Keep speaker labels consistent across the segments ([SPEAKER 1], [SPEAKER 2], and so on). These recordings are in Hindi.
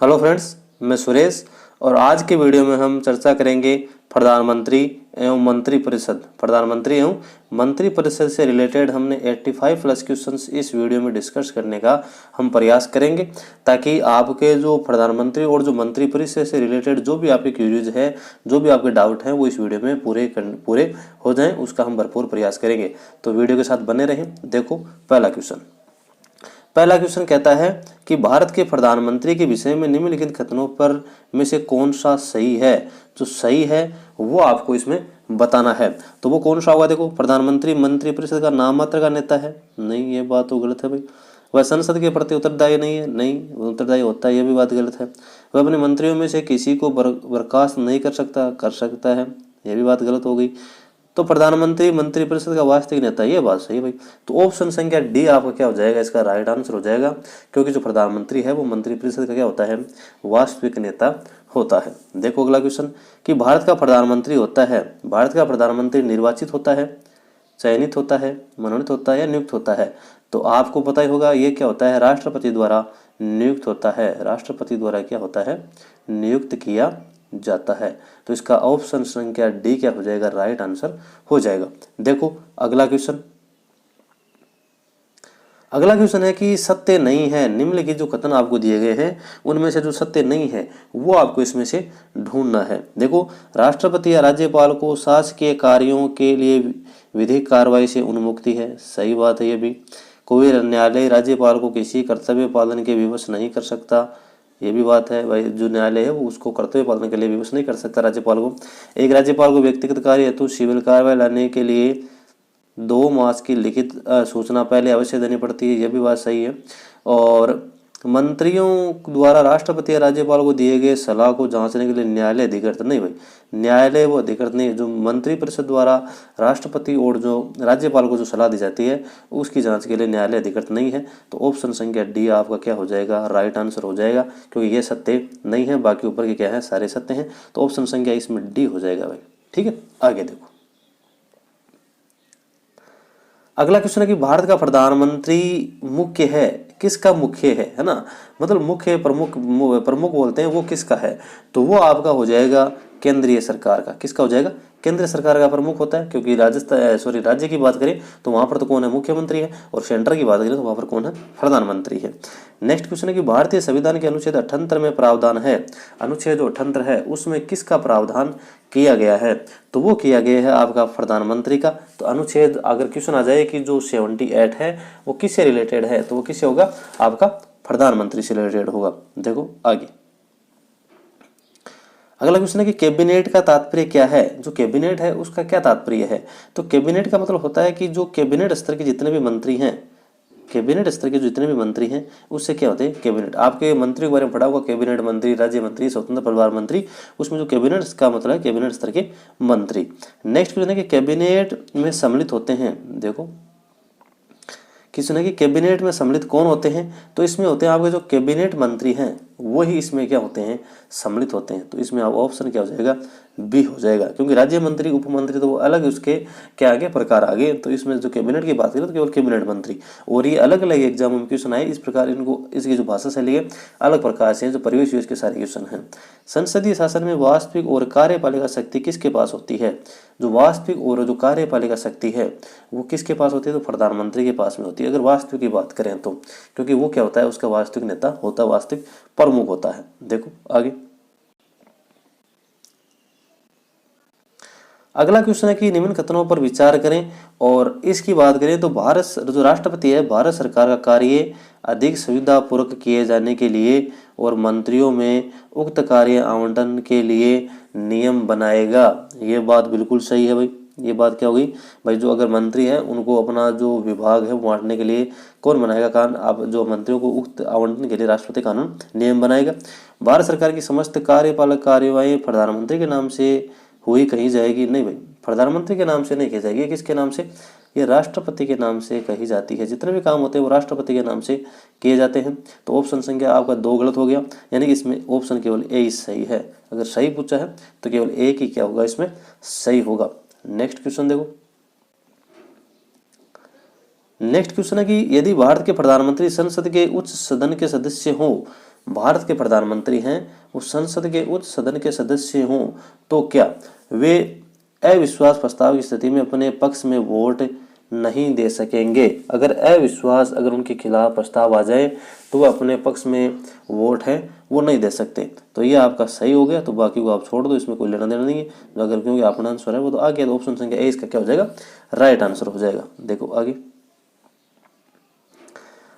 [SPEAKER 1] हेलो फ्रेंड्स, मैं सुरेश और आज के वीडियो में हम चर्चा करेंगे प्रधानमंत्री एवं मंत्री परिषद से रिलेटेड हमने 85 प्लस क्वेश्चंस इस वीडियो में डिस्कस करने का हम प्रयास करेंगे, ताकि आपके जो प्रधानमंत्री और जो मंत्री परिषद से रिलेटेड जो भी आपके क्यूरीज है, जो भी आपके डाउट हैं, वो इस वीडियो में पूरे हो जाएं, उसका हम भरपूर प्रयास करेंगे। तो वीडियो के साथ बने रहें। देखो, पहला क्वेश्चन कहता है कि भारत के प्रधानमंत्री के विषय में निम्नलिखित कथनों पर में से कौन सा सही है। जो सही है वो आपको इसमें बताना है। तो वो कौन सा होगा? देखो, प्रधानमंत्री मंत्री परिषद का नाम मात्र का नेता है? नहीं, ये बात तो गलत है भाई। वह संसद के प्रति उत्तरदायी नहीं है? नहीं, उत्तरदायी होता है, ये भी बात गलत है। वह अपने मंत्रियों में से किसी को बर्खास्त नहीं कर सकता? कर सकता है, ये भी बात गलत हो गई। तो प्रधानमंत्री मंत्रिपरिषद का वास्तविक नेता, ये बात सही है भाई। तो ऑप्शन संख्या डी आपका क्या हो जाएगा? इसका राइट आंसर हो जाएगा, क्योंकि जो प्रधानमंत्री है वो मंत्रिपरिषद का क्या होता है? वास्तविक नेता होता है। देखो अगला क्वेश्चन कि भारत का प्रधानमंत्री होता है, भारत का प्रधानमंत्री निर्वाचित होता है, चयनित होता है, मनोनीत होता है या नियुक्त होता है? तो आपको पता ही होगा ये क्या होता है? राष्ट्रपति द्वारा नियुक्त होता है। राष्ट्रपति द्वारा क्या होता है? नियुक्त किया जाता है। तो इसका ऑप्शन संख्या डी क्या हो जाएगा? राइट आंसर हो जाएगा। देखो अगला क्वेश्चन है कि सत्य नहीं है। निम्नलिखित जो कथन आपको दिए गए हैं उनमें से जो सत्य नहीं है वो आपको इसमें से ढूंढना है। देखो, राष्ट्रपति या राज्यपाल को शासकीय कार्यों के लिए विधिक कार्रवाई से उन्मुक्ति है। सही बात है ये भी। कोई न्यायालय राज्यपाल को किसी कर्तव्य पालन के विवश नहीं कर सकता, ये भी बात है भाई। जो न्यायालय है वो उसको कर्तव्य पालन के लिए विवश नहीं कर सकता राज्यपाल को। एक राज्यपाल को व्यक्तिगत कार्य हेतु सिविल कार्रवाई लाने के लिए 2 मास की लिखित सूचना पहले अवश्य देनी पड़ती है, यह भी बात सही है। और मंत्रियों द्वारा राष्ट्रपति या राज्यपाल को दिए गए सलाह को जांचने के लिए न्यायालय अधिकृत नहीं भाई। न्यायालय वो अधिकृत नहीं है। जो मंत्रिपरिषद द्वारा राष्ट्रपति और जो राज्यपाल को जो सलाह दी जाती है उसकी जांच के लिए न्यायालय अधिकृत नहीं है। तो ऑप्शन संख्या डी आपका क्या हो जाएगा? राइट आंसर हो जाएगा, क्योंकि ये सत्य नहीं है, बाकी ऊपर के क्या है? सारे सत्य हैं। तो ऑप्शन संख्या इसमें डी हो जाएगा भाई। ठीक है, आगे देखो। अगला क्वेश्चन है कि भारत का प्रधानमंत्री मुख्य है, किसका मुख्य है ना? मतलब मुख्य प्रमुख बोलते हैं, वो किसका है? तो वो आपका हो जाएगा केंद्रीय सरकार का। किसका हो जाएगा? केंद्र सरकार का प्रमुख होता है, क्योंकि राज्य की बात करें तो वहां पर तो कौन है? मुख्यमंत्री है। और सेंटर की बात करें तो वहां पर कौन है? प्रधानमंत्री है। नेक्स्ट क्वेश्चन है कि भारतीय संविधान के अनुच्छेद 78 में प्रावधान है, अनुच्छेद 78 है उसमें किसका प्रावधान किया गया है? तो वो किया गया है आपका प्रधानमंत्री का। तो अनुच्छेद अगर क्वेश्चन आ जाए कि जो 78 है वो किससे रिलेटेड है, तो वो किससे होगा? आपका प्रधानमंत्री से रिलेटेड होगा। देखो आगे अगला क्वेश्चन है कि कैबिनेट का तात्पर्य क्या है? जो कैबिनेट है उसका क्या तात्पर्य है? तो कैबिनेट का मतलब होता है कि जो कैबिनेट स्तर के जितने भी मंत्री हैं, कैबिनेट स्तर के जो जितने भी मंत्री हैं उससे क्या होते हैं? कैबिनेट। आपके मंत्री के बारे में पढ़ा होगा, कैबिनेट मंत्री, राज्य मंत्री, स्वतंत्र प्रभार मंत्री। उसमें जो कैबिनेट का मतलब है कैबिनेट स्तर के मंत्री। नेक्स्ट क्वेश्चन है कि कैबिनेट में सम्मिलित होते हैं। देखो क्वेश्चन है कि कैबिनेट में सम्मिलित कौन होते हैं? तो इसमें होते हैं आपके जो कैबिनेट मंत्री हैं वही इसमें क्या होते हैं? सम्मिलित होते हैं। तो इसमें आप ऑप्शन क्या हो जाएगा? बी हो जाएगा, क्योंकि राज्य मंत्री, उप मंत्री तो वो अलग उसके क्या आगे प्रकार आगे। तो इसमें जो कैबिनेट की बात करें तो केवल कैबिनेट मंत्री। और ये अलग अलग एग्जाम में क्वेश्चन आए इस प्रकार, इनको इसकी जो भाषा शैली है अलग प्रकार से, जो परिवेश यूज के सारे क्वेश्चन हैं। संसदीय शासन में वास्तविक और कार्यपालिका शक्ति किसके पास होती है? जो वास्तविक और जो कार्यपालिका शक्ति है वो किसके पास होती है? तो प्रधानमंत्री के पास में होती है, अगर वास्तविक की बात करें तो, क्योंकि वो क्या होता है? उसका वास्तविक नेता होता है, वास्तविक प्रमुख होता है। देखो आगे अगला क्वेश्चन है कि निम्न कथनों पर विचार करें। और इसकी बात करें तो भारत जो राष्ट्रपति है, भारत सरकार का कार्य अधिक सुविधापूर्वक किए जाने के लिए और मंत्रियों में उक्त कार्य आवंटन के लिए नियम बनाएगा। ये बात बिल्कुल सही है भाई। ये बात क्या होगी भाई? जो अगर मंत्री है उनको अपना जो विभाग है वो बांटने के लिए कौन बनाएगा कानून? आप जो मंत्रियों को उक्त आवंटन के लिए राष्ट्रपति कानून नियम बनाएगा। भारत सरकार की समस्त कार्यपालक कार्यवाही प्रधानमंत्री के नाम से हुई कही जाएगी? नहीं भाई, प्रधानमंत्री के नाम से नहीं कही जाएगी। ये किसके नाम से? ये राष्ट्रपति के नाम से कही जाती है। जितने भी काम होते हैं वो राष्ट्रपति के नाम से किए जाते हैं। तो ऑप्शन संख्या आपका 2 गलत हो गया, यानी कि इसमें ऑप्शन केवल ए ही सही है। अगर सही पूछा है तो केवल एक ही क्या होगा? इसमें सही होगा। नेक्स्ट क्वेश्चन देखो। नेक्स्ट क्वेश्चन है कि यदि भारत के प्रधानमंत्री संसद के उच्च सदन के सदस्य हों भारत के प्रधानमंत्री हैं वो संसद के उच्च सदन के सदस्य हों तो क्या वे अविश्वास प्रस्ताव की स्थिति में अपने पक्ष में वोट नहीं दे सकेंगे? अगर अविश्वास, अगर उनके खिलाफ प्रस्ताव आ जाए तो वो अपने पक्ष में वोट है वो नहीं दे सकते। तो ये आपका सही हो गया, तो बाकी को आप छोड़ दो, इसमें कोई लेना देना नहीं है। अगर क्योंकि अपना आंसर है वो तो आ गया, तो ऑप्शन संख्या ए इसका क्या हो जाएगा? राइट आंसर हो जाएगा। देखो आगे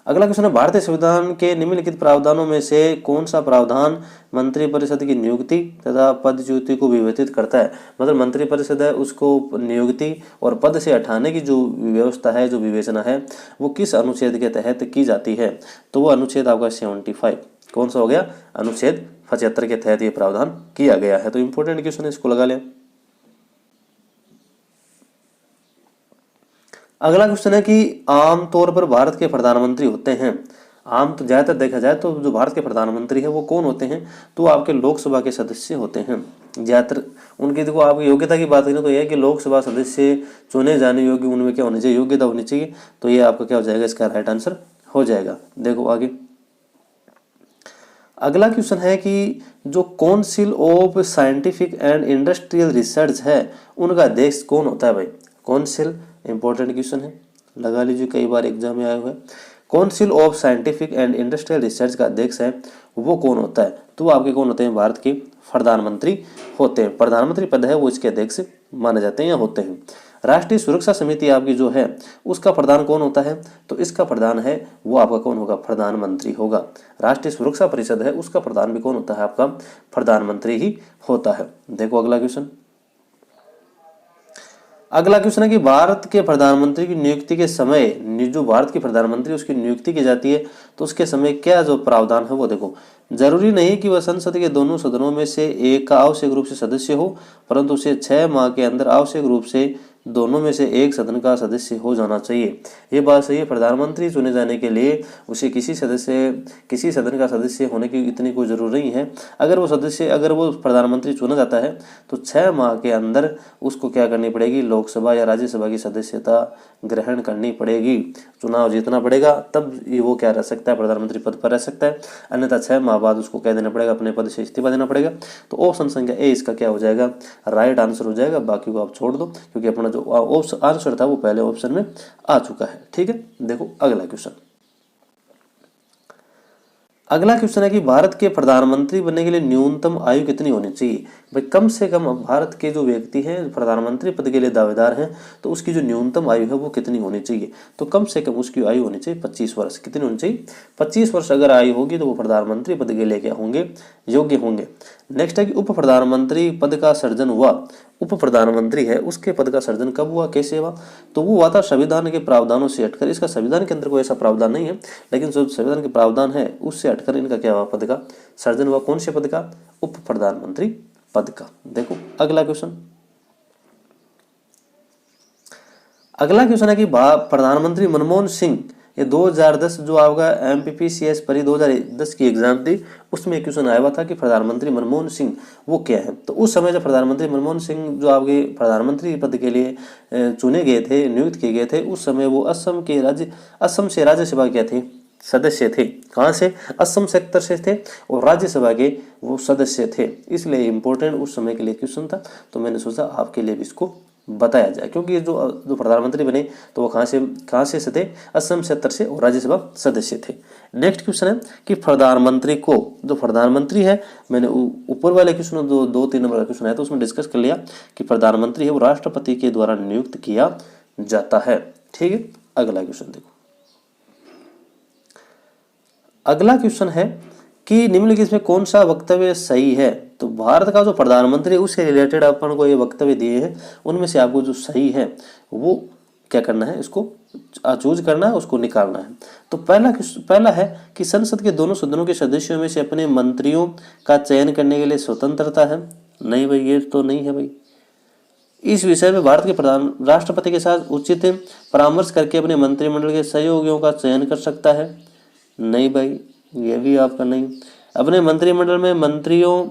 [SPEAKER 1] अगला क्वेश्चन है, भारतीय संविधान के निम्नलिखित प्रावधानों में से कौन सा प्रावधान मंत्रिपरिषद की नियुक्ति तथा पदच्युति को विवेचित करता है? मतलब मंत्रिपरिषद है उसको नियुक्ति और पद से हटाने की जो व्यवस्था है, जो विवेचना है, वो किस अनुच्छेद के तहत की जाती है? तो वो अनुच्छेद आपका 75 कौन सा हो गया? अनुच्छेद 75 के तहत ये प्रावधान किया गया है। तो इंपॉर्टेंट क्वेश्चन है, इसको लगा लें। अगला क्वेश्चन है कि आमतौर पर भारत के प्रधानमंत्री होते हैं, आम तो ज्यादातर देखा जाए तो जो भारत के प्रधानमंत्री है वो कौन होते हैं? तो आपके लोकसभा के सदस्य होते हैं ज्यादातर। उनकी देखो आपकी योग्यता की बात करें तो यह है कि लोकसभा सदस्य चुने जाने योग्य, उनमें क्या होनी चाहिए? योग्यता होनी चाहिए। तो ये आपका क्या हो जाएगा? इसका राइट आंसर हो जाएगा। देखो आगे अगला क्वेश्चन है कि जो council of scientific and industrial research है उनका अध्यक्ष कौन होता है भाई? काउंसिल इंपॉर्टेंट क्वेश्चन है, लगा लीजिए, कई बार एग्जाम में आया हुआ है। Council of scientific and industrial research का अध्यक्ष है वो कौन होता है? तो आपके कौन होते हैं? भारत के प्रधानमंत्री होते हैं। प्रधानमंत्री पद है वो इसके अध्यक्ष माने जाते हैं या होते हैं। राष्ट्रीय सुरक्षा समिति आपकी जो है उसका प्रधान कौन होता है? तो इसका प्रधान है वो आपका कौन होगा? प्रधानमंत्री होगा। राष्ट्रीय सुरक्षा परिषद है उसका प्रधान भी कौन होता है? आपका प्रधानमंत्री ही होता है। देखो अगला क्वेश्चन है कि भारत के प्रधानमंत्री की नियुक्ति के समय, जो भारत की प्रधानमंत्री उसकी नियुक्ति की जाती है तो उसके समय क्या जो प्रावधान है वो देखो। जरूरी नहीं कि वह संसद के दोनों सदनों में से एक का आवश्यक रूप से सदस्य हो, परंतु उसे 6 माह के अंदर आवश्यक रूप से दोनों में से एक सदन का सदस्य हो जाना चाहिए। ये बात सही है। प्रधानमंत्री चुने जाने के लिए उसे किसी सदन का सदस्य होने की इतनी कोई जरूरत नहीं है। अगर वो प्रधानमंत्री चुना जाता है तो 6 माह के अंदर उसको क्या करनी पड़ेगी? लोकसभा या राज्यसभा की सदस्यता ग्रहण करनी पड़ेगी, चुनाव जीतना पड़ेगा, तब वो क्या रह सकता है? प्रधानमंत्री पद पर रह सकता है। अन्यथा 6 माह बाद उसको क्या देना पड़ेगा? अपने पद से इस्तीफा देना पड़ेगा। तो ऑप्शन संख्या ए इसका क्या हो जाएगा? राइट आंसर हो जाएगा। बाकी को आप छोड़ दो क्योंकि अपना जो आंसर था वो पहले ऑप्शन में आ चुका है। ठीक है, देखो अगला क्वेश्चन है कि भारत के प्रधानमंत्री बनने के लिए न्यूनतम आयु कितनी होनी चाहिए? भाई कम से कम भारत के जो व्यक्ति हैं प्रधानमंत्री पद के लिए दावेदार हैं तो उसकी जो न्यूनतम आयु है वो कितनी होनी चाहिए? तो कम से कम उसकी आयु होनी चाहिए 25 वर्ष। कितनी होनी चाहिए? 25 वर्ष अगर आयु होगी तो वो प्रधानमंत्री पद के लिए क्या होंगे? योग्य होंगे। नेक्स्ट है कि उप प्रधानमंत्री पद का सर्जन हुआ, उप प्रधानमंत्री है उसके पद का सर्जन कब हुआ, कैसे हुआ? तो वो हुआ था संविधान के प्रावधानों से हटकर। इसका संविधान के अंदर कोई ऐसा प्रावधान नहीं है, लेकिन जो संविधान के प्रावधान है उससे हटकर इनका क्या हुआ? पद का सर्जन हुआ। कौन से पद का? उप प्रधानमंत्री पद का। देखो अगला क्वेश्चन है कि प्रधानमंत्री मनमोहन सिंह, ये 2010 जो आपका MPPCS परी 2010 की एग्जाम थी उसमें क्वेश्चन आया हुआ था कि प्रधानमंत्री मनमोहन सिंह वो क्या है? तो उस समय जब प्रधानमंत्री मनमोहन सिंह जो आपके प्रधानमंत्री पद के लिए चुने गए थे, नियुक्त किए गए थे, उस समय वो असम से राज्यसभा क्या थे? सदस्य थे। कहाँ से? असम सेक्टर से थे और राज्यसभा के वो सदस्य थे। इसलिए इम्पोर्टेंट उस समय के लिए क्वेश्चन था, तो मैंने सोचा आपके लिए भी इसको बताया जाए, क्योंकि जो प्रधानमंत्री बने तो वो कहाँ से थे? असम सेक्टर से और राज्यसभा सदस्य थे। नेक्स्ट क्वेश्चन है कि प्रधानमंत्री को, जो प्रधानमंत्री है, मैंने ऊपर वाले क्वेश्चन 2-3 नंबर का क्वेश्चन है तो उसमें डिस्कस कर लिया कि प्रधानमंत्री है वो राष्ट्रपति के द्वारा नियुक्त किया जाता है। ठीक है, अगला क्वेश्चन देखो। अगला क्वेश्चन है कि निम्नलिखित में कौन सा वक्तव्य सही है? तो भारत का जो प्रधानमंत्री है उससे रिलेटेड अपन को ये वक्तव्य दिए हैं, उनमें से आपको जो सही है वो क्या करना है? इसको चूज करना है, उसको निकालना है। तो पहला है कि संसद के दोनों सदनों के सदस्यों में से अपने मंत्रियों का चयन करने के लिए स्वतंत्रता है। नहीं भाई, ये तो नहीं है भाई। इस विषय में भारत के राष्ट्रपति के साथ उचित परामर्श करके अपने मंत्रिमंडल के सहयोगियों का चयन कर सकता है। नहीं भाई, ये भी आपका नहीं। अपने मंत्रिमंडल में मंत्रियों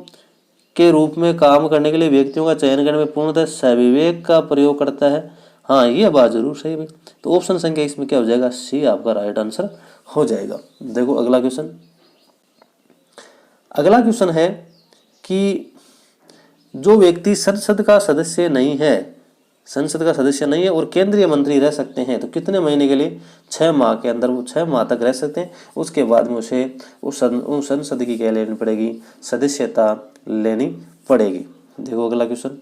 [SPEAKER 1] के रूप में काम करने के लिए व्यक्तियों का चयन करने में पूर्णतः सविवेक का प्रयोग करता है। हाँ, ये बात जरूर सही भाई। तो ऑप्शन संख्या इसमें क्या हो जाएगा? सी आपका राइट आंसर हो जाएगा। देखो अगला क्वेश्चन। अगला क्वेश्चन है कि जो व्यक्ति संसद का सदस्य नहीं है, संसद का सदस्य नहीं है और केंद्रीय मंत्री रह सकते हैं, तो कितने महीने के लिए? 6 माह के अंदर वो 6 माह तक रह सकते हैं। उसके बाद में उसे उस संसद की क्या लेनी पड़ेगी? सदस्यता लेनी पड़ेगी। देखो अगला क्वेश्चन।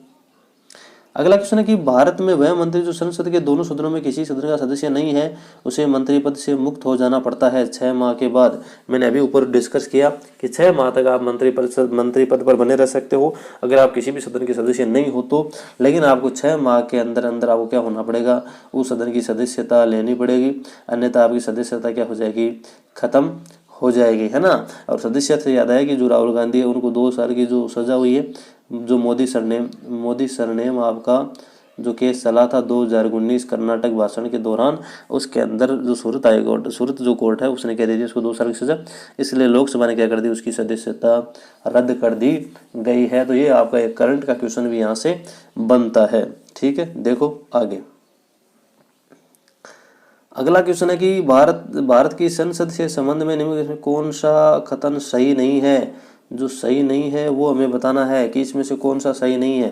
[SPEAKER 1] अगला क्वेश्चन है कि भारत में वह मंत्री जो संसद के दोनों सदनों में किसी सदन का सदस्य नहीं है, उसे मंत्री पद से मुक्त हो जाना पड़ता है 6 माह के बाद। मैंने अभी ऊपर डिस्कस किया कि 6 माह तक आप मंत्री पद पर बने रह सकते हो अगर आप किसी भी सदन के सदस्य नहीं हो तो, लेकिन आपको 6 माह के अंदर अंदर आपको क्या होना पड़ेगा? उस सदन की सदस्यता लेनी पड़ेगी, अन्यथा आपकी सदस्यता क्या हो जाएगी? खत्म हो जाएगी, है ना। और सदस्यता से याद आया कि जो राहुल गांधी है उनको 2 साल की जो सजा हुई है, जो मोदी सरनेम आपका जो केस चला था 2019 कर्नाटक भाषण के दौरान, उसके अंदर जो सूरत जो कोर्ट है उसने कह दी थी उसको 2 साल की सजा, इसलिए लोकसभा ने क्या कर दी? उसकी सदस्यता रद्द कर दी गई है। तो ये आपका एक करंट का क्वेश्चन भी यहाँ से बनता है। ठीक है, देखो आगे। अगला क्वेश्चन है कि भारत की संसद से संबंध में निम्नलिखित में कौन सा कथन सही नहीं है? जो सही नहीं है वो हमें बताना है कि इसमें से कौन सा सही नहीं है।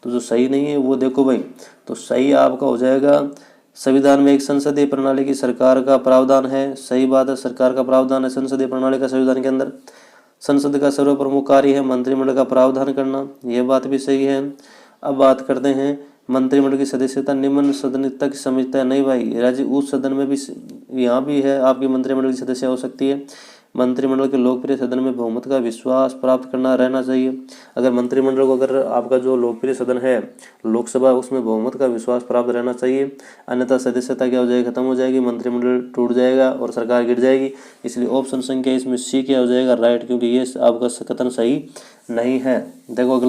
[SPEAKER 1] तो जो सही नहीं है वो देखो भाई, तो सही आपका हो जाएगा संविधान में एक संसदीय प्रणाली की सरकार का प्रावधान है। सही बात है, सरकार का प्रावधान है संसदीय प्रणाली का संविधान के अंदर। संसद का सर्वप्रमुख कार्य है मंत्रिमंडल का प्रावधान करना, यह बात भी सही है। अब बात करते हैं मंत्रिमंडल की सदस्यता निम्न सदन तक सीमित है। नहीं भाई, राज्य उस सदन में भी, यहाँ भी है आपकी मंत्रिमंडल की सदस्य हो सकती है। मंत्रिमंडल के लोकप्रिय सदन में बहुमत का विश्वास प्राप्त करना रहना चाहिए। अगर मंत्रिमंडल को, अगर आपका जो लोकप्रिय सदन है लोकसभा, उसमें बहुमत का विश्वास प्राप्त रहना चाहिए, अन्यथा सदस्यता क्या हो जाएगी? खत्म हो जाएगी, मंत्रिमंडल टूट जाएगा और सरकार गिर जाएगी। इसलिए ऑप्शन संख्या इसमें सी क्या हो जाएगा? राइट, क्योंकि ये आपका कथन सही नहीं है। देखो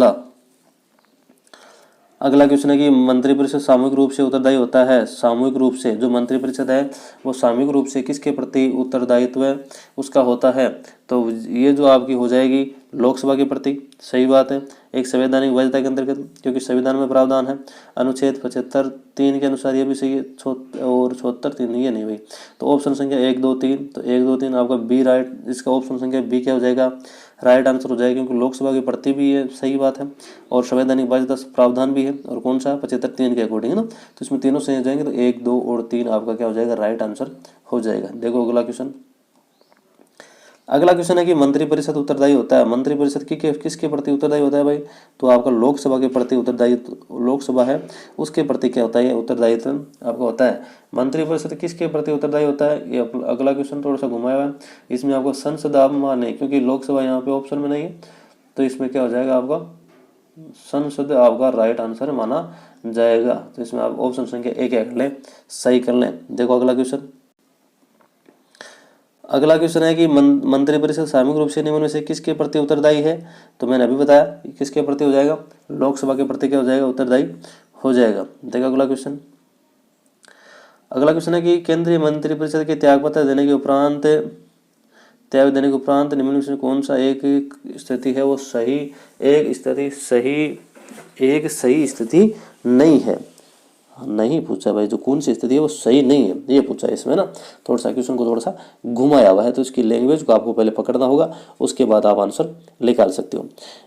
[SPEAKER 1] अगला क्वेश्चन है कि मंत्रिपरिषद सामूहिक रूप से उत्तरदायी होता है। सामूहिक रूप से जो मंत्रिपरिषद है वो सामूहिक रूप से किसके प्रति उत्तरदायित्व उसका होता है? तो ये जो आपकी हो जाएगी लोकसभा के प्रति। सही बात है, एक संवैधानिक वैधता के अंतर्गत, क्योंकि संविधान में प्रावधान है अनुच्छेद 75(3) के अनुसार ये भी सही है, और 76(3) ये नहीं भाई। तो ऑप्शन संख्या 1, 2, 3, तो 1, 2, 3 आपका बी राइट, इसका ऑप्शन संख्या बी क्या हो जाएगा? राइट आंसर हो जाएगा, क्योंकि लोकसभा के प्रति भी ये सही बात है और संवैधानिक बाध्यता प्रावधान भी है। और कौन सा? 75(3) के अकॉर्डिंग है ना। तो इसमें तीनों सही हो जाएंगे, तो 1, 2 और 3 आपका क्या हो जाएगा? राइट आंसर हो जाएगा। देखो अगला क्वेश्चन। अगला क्वेश्चन है कि मंत्रिपरिषद उत्तरदायी होता है। मंत्रिपरिषद किसके प्रति उत्तरदायी होता है भाई? तो आपका लोकसभा के प्रति उत्तरदायी, लोकसभा है उसके प्रति क्या होता है? उत्तरदायित्व आपका होता है। मंत्रिपरिषद किसके प्रति उत्तरदायी होता है? ये अगला क्वेश्चन थोड़ा सा घुमाया हुआ है, इसमें आपको संसद आप माने, क्योंकि लोकसभा यहाँ पे ऑप्शन में नहीं है, तो इसमें क्या हो जाएगा? आपका संसद आपका राइट आंसर माना जाएगा। तो इसमें आप ऑप्शन संख्या ए क्या कर लें? सही कर लें। देखो अगला क्वेश्चन। अगला क्वेश्चन है कि मंत्रिपरिषद सामूहिक रूप से निम्न में से किसके प्रति उत्तरदायी है? तो मैंने अभी बताया किसके प्रति हो जाएगा? लोकसभा के प्रति क्या हो जाएगा? उत्तरदायी हो जाएगा। देखो अगला क्वेश्चन। अगला क्वेश्चन है कि केंद्रीय मंत्रिपरिषद के त्यागपत्र देने के उपरांत निम्न में से कौन सा एक स्थिति है वो सही? एक सही स्थिति नहीं है। नहीं पूछा भाई, जो कौन सी स्थिति है वो सही नहीं है, ये पूछा है इसमें ना। थोड़ा सा क्वेश्चन को थोड़ा सा घुमाया हुआ है, तो इसकी लैंग्वेज को आपको पहले पकड़ना होगा, उसके बाद आप आंसर निकाल सकते हो।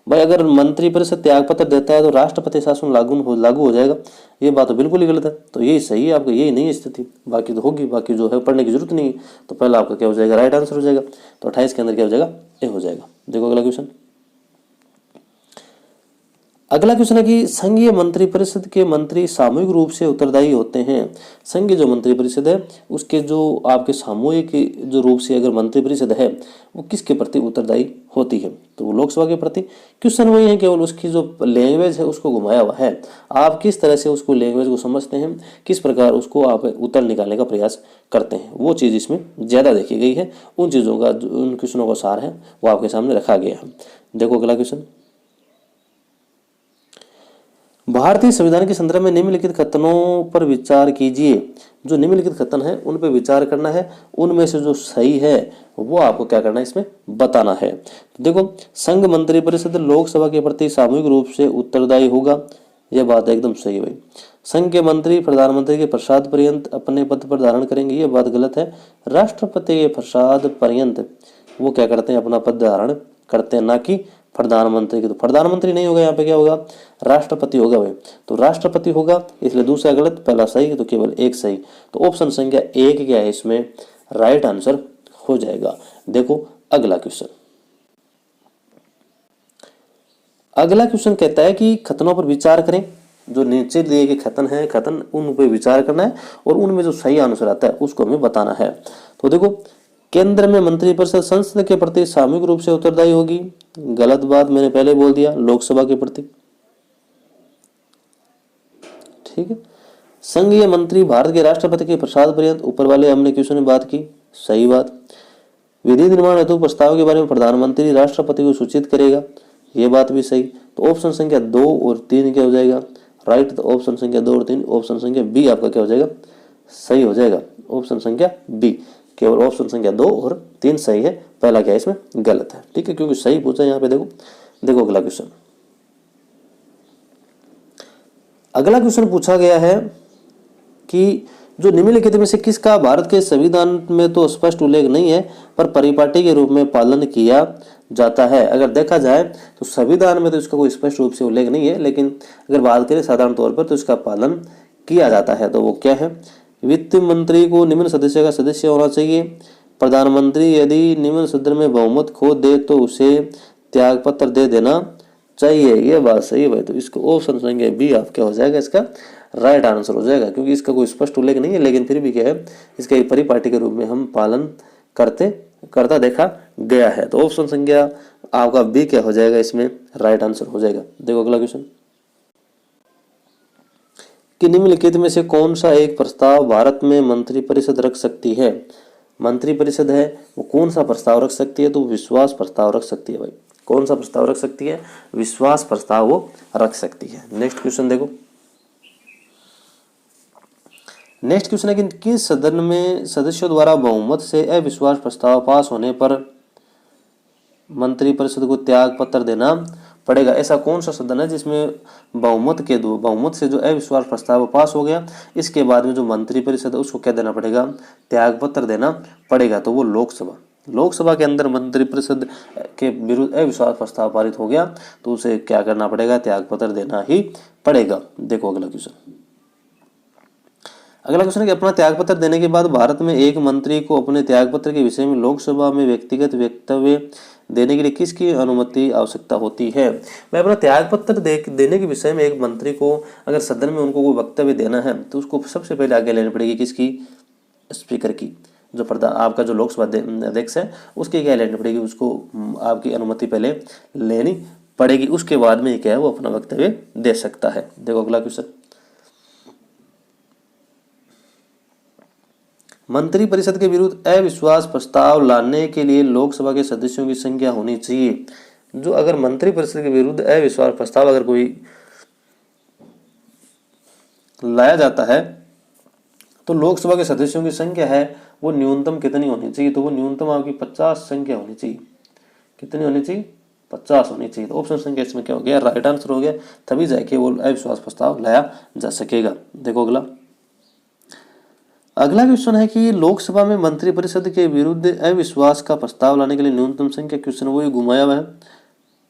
[SPEAKER 1] भाई अगर मंत्रिपरिषद त्यागपत्र देता है तो राष्ट्रपति शासन लागू हो जाएगा, ये बात तो बिल्कुल ही गलत है। तो यही सही है आपका, यही नहीं है स्थिति, बाकी तो होगी, बाकी जो है पढ़ने की जरूरत नहीं है। तो पहला आपका क्या हो जाएगा? राइट आंसर हो जाएगा। तो 28 के अंदर क्या हो जाएगा? ए हो जाएगा। देखो अगला क्वेश्चन। अगला क्वेश्चन है कि संघीय मंत्रिपरिषद के मंत्री सामूहिक रूप से उत्तरदायी होते हैं। संघीय जो मंत्रिपरिषद है उसके जो आपके सामूहिक जो रूप से अगर मंत्रिपरिषद है वो किसके प्रति उत्तरदायी होती है? तो वो लोकसभा के प्रति। क्वेश्चन वही है, केवल उसकी जो लैंग्वेज है उसको घुमाया हुआ है। आप किस तरह से उसको लैंग्वेज को समझते हैं, किस प्रकार उसको आप उत्तर निकालने का प्रयास करते हैं, वो चीज़ इसमें ज़्यादा देखी गई है। उन चीज़ों का, उन क्वेश्चनों का सार है वो आपके सामने रखा गया है। देखो अगला क्वेश्चन। भारतीय संविधान के संदर्भ में निम्नलिखित कथनों पर विचार कीजिए। जो निम्नलिखित कथन है उन पर विचार करना है, उनमें से जो सही है वो आपको क्या करना है? इसमें बताना है। तो देखो, संघ मंत्रिपरिषद लोकसभा के प्रति सामूहिक रूप से उत्तरदायी होगा, यह बात एकदम सही है भाई। संघ के मंत्री प्रधानमंत्री के प्रसाद पर्यंत अपने पद पर धारण करेंगे, यह बात गलत है। राष्ट्रपति के प्रसाद पर्यंत वो क्या करते हैं? अपना पद धारण करते हैं, ना कि प्रधानमंत्री की। तो प्रधानमंत्री नहीं होगा, यहाँ पे क्या होगा, राष्ट्रपति होगा भाई। तो राष्ट्रपति होगा, इसलिए दूसरा गलत, पहला सही, तो केवल एक सही। तो ऑप्शन संख्या 1 क्या है इसमें राइट आंसर हो जाएगा। देखो अगला क्वेश्चन। अगला क्वेश्चन कहता है कि कथनों पर विचार करें। जो नीचे दिए गए कथन है, कथन उन पर विचार करना है और उनमें जो सही आंसर आता है उसको हमें बताना है। तो देखो, केंद्र में मंत्रिपरिषद संसद के प्रति सामूहिक रूप से उत्तरदायी होगी। गलत बात, मैंने पहले बोल दिया, लोकसभा के प्रति। ठीक है। संघीय मंत्री भारत के राष्ट्रपति के प्रसाद पर्यंत, ऊपर वाले हमने क्वेश्चन में बात की, सही बात। विधि निर्माण हेतु प्रस्ताव के बारे में प्रधानमंत्री राष्ट्रपति को सूचित करेगा, ये बात भी सही। तो ऑप्शन संख्या 2 और 3 क्या हो जाएगा राइट। तो ऑप्शन संख्या 2 और 3, ऑप्शन संख्या बी आपका क्या हो जाएगा, सही हो जाएगा। ऑप्शन संख्या बी, केवल ऑप्शन संख्या 2 और 3 सही है, पहला क्या है इसमें गलत है। ठीक है, क्योंकि सही पूछा है यहाँ पे। देखो अगला क्वेश्चन। अगला क्वेश्चन पूछा गया है कि जो निम्नलिखित में से किसका भारत के संविधान में तो स्पष्ट उल्लेख नहीं है पर परिपाटी के रूप में पालन किया जाता है। अगर देखा जाए तो संविधान में तो इसका कोई स्पष्ट रूप से उल्लेख नहीं है, लेकिन अगर बात करें साधारण तौर पर तो इसका पालन किया जाता है। तो वो क्या है, वित्त मंत्री को निम्न सदस्य का सदस्य होना चाहिए। प्रधानमंत्री यदि निम्न सदन में बहुमत खो दे तो उसे त्यागपत्र दे देना चाहिए, ये बात सही है भाई। तो इसको ऑप्शन संख्या बी आप क्या हो जाएगा, इसका राइट आंसर हो जाएगा, क्योंकि इसका कोई स्पष्ट उल्लेख नहीं है, लेकिन फिर भी क्या है, इसका एक परिपाटी के रूप में हम पालन करता देखा गया है। तो ऑप्शन संख्या आपका बी क्या हो जाएगा, इसमें राइट आंसर हो जाएगा। देखो अगला क्वेश्चन कि निम्नलिखित में से कौन सा एक प्रस्ताव भारत में मंत्रिपरिषद रख सकती है। मंत्रिपरिषद है वो कौन सा प्रस्ताव रख सकती है, तो विश्वास प्रस्ताव रख सकती है भाई। कौन सा प्रस्ताव रख सकती है, विश्वास प्रस्ताव वो रख सकती है। नेक्स्ट क्वेश्चन देखो। नेक्स्ट क्वेश्चन है कि किस सदन में सदस्यों द्वारा बहुमत से अविश्वास प्रस्ताव पास होने पर मंत्रिपरिषद को त्याग पत्र देना पड़ेगा। ऐसा कौन सा सदन है जिसमें बहुमत से जो अविश्वास प्रस्ताव पास हो गया, इसके बाद में जो मंत्रिपरिषद है उसको क्या देना पड़ेगा, त्याग पत्र देना पड़ेगा। तो वो लोकसभा के अंदर मंत्रिपरिषद के विरुद्ध अविश्वास प्रस्ताव पारित हो गया तो उसे क्या करना पड़ेगा, त्याग पत्र देना ही पड़ेगा। देखो अगला क्वेश्चन। अगला क्वेश्चन है कि अपना त्यागपत्र देने के बाद भारत में एक मंत्री को अपने त्यागपत्र के विषय में लोकसभा में व्यक्तिगत वक्तव्य देने के लिए किसकी अनुमति आवश्यकता होती है। मैं अपना त्यागपत्र देने के विषय में एक मंत्री को अगर सदन में उनको कोई वक्तव्य देना है तो उसको सबसे पहले आगे लेनी पड़ेगी किसकी, स्पीकर की। जो आपका जो लोकसभा अध्यक्ष है उसकी क्या लेनी पड़ेगी, उसको आपकी अनुमति पहले लेनी पड़ेगी, उसके बाद में क्या है वो अपना वक्तव्य दे सकता है। देखो अगला क्वेश्चन। मंत्रिपरिषद के विरुद्ध अविश्वास प्रस्ताव लाने के लिए लोकसभा के सदस्यों की संख्या होनी चाहिए। जो अगर मंत्रिपरिषद के विरुद्ध अविश्वास प्रस्ताव अगर कोई लाया जाता है तो लोकसभा के सदस्यों की संख्या है वो न्यूनतम कितनी होनी चाहिए, तो वो न्यूनतम आपकी 50 संख्या होनी चाहिए। कितनी होनी चाहिए, 50 होनी चाहिए। तो ऑप्शन संख्या इसमें क्या हो गया, राइट आंसर हो गया, तभी जाके वो अविश्वास प्रस्ताव लाया जा सकेगा। देखो अगला क्वेश्चन है कि लोकसभा में मंत्रिपरिषद के विरुद्ध अविश्वास का प्रस्ताव लाने के लिए न्यूनतम संख्या, क्वेश्चन वो घुमाया हुआ है